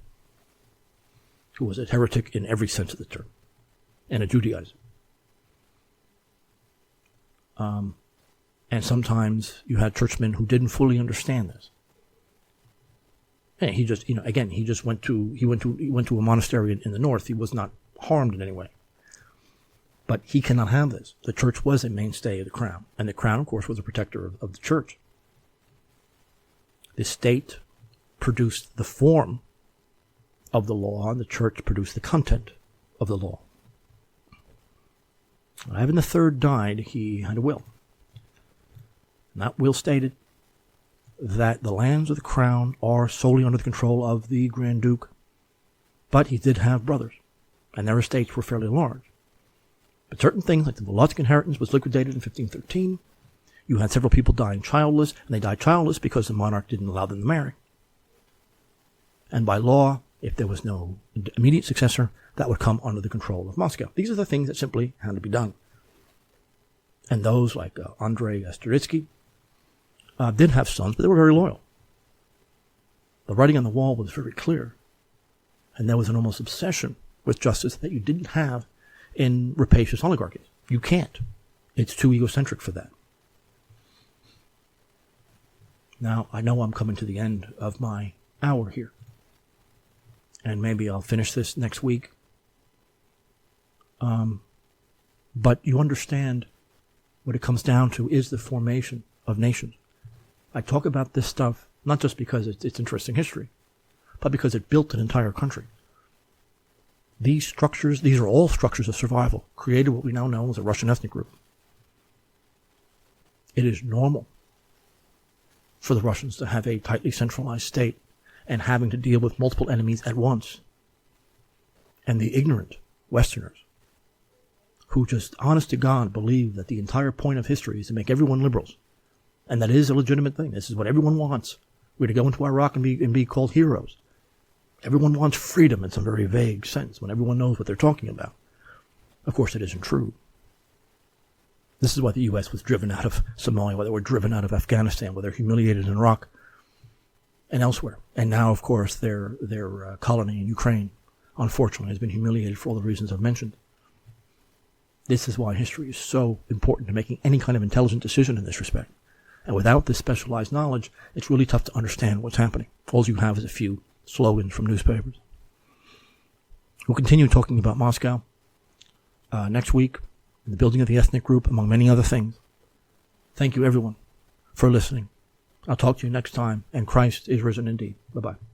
who was a heretic in every sense of the term, and a Judaizer. And sometimes you had churchmen who didn't fully understand this. And he just, he just went to a monastery in the north. He was not harmed in any way. But he cannot have this. The church was a mainstay of the crown. And the crown, of course, was a protector of the church. The state produced the form of the law, and the church produced the content of the law. When Ivan III died, he had a will. And that will stated that the lands of the crown are solely under the control of the Grand Duke, but he did have brothers, and their estates were fairly large. But certain things, like the Volodsk inheritance, was liquidated in 1513. You had several people dying childless, and they died childless because the monarch didn't allow them to marry. And by law, if there was no immediate successor, that would come under the control of Moscow. These are the things that simply had to be done. And those like Andrei Asteritsky did have sons, but they were very loyal. The writing on the wall was very clear. And there was an almost obsession with justice that you didn't have in rapacious oligarchies. You can't. It's too egocentric for that. Now, I know I'm coming to the end of my hour here. And maybe I'll finish this next week. But you understand what it comes down to is the formation of nations. I talk about this stuff not just because it's interesting history, but because it built an entire country. These structures, these are all structures of survival, created what we now know as a Russian ethnic group. It is normal for the Russians to have a tightly centralized state and having to deal with multiple enemies at once. And the ignorant Westerners, who just honest to God believe that the entire point of history is to make everyone liberals, and that is a legitimate thing. This is what everyone wants. We're to go into Iraq and be called heroes. Everyone wants freedom in some very vague sense when everyone knows what they're talking about. Of course, it isn't true. This is why the U.S. was driven out of Somalia, why they were driven out of Afghanistan, why they're humiliated in Iraq and elsewhere. And now, of course, their colony in Ukraine, unfortunately, has been humiliated for all the reasons I've mentioned. This is why history is so important to making any kind of intelligent decision in this respect. And without this specialized knowledge, it's really tough to understand what's happening. All you have is a few slogans from newspapers. We'll continue talking about Moscow next week, in the building of the ethnic group, among many other things. Thank you, everyone, for listening. I'll talk to you next time, and Christ is risen indeed. Bye-bye.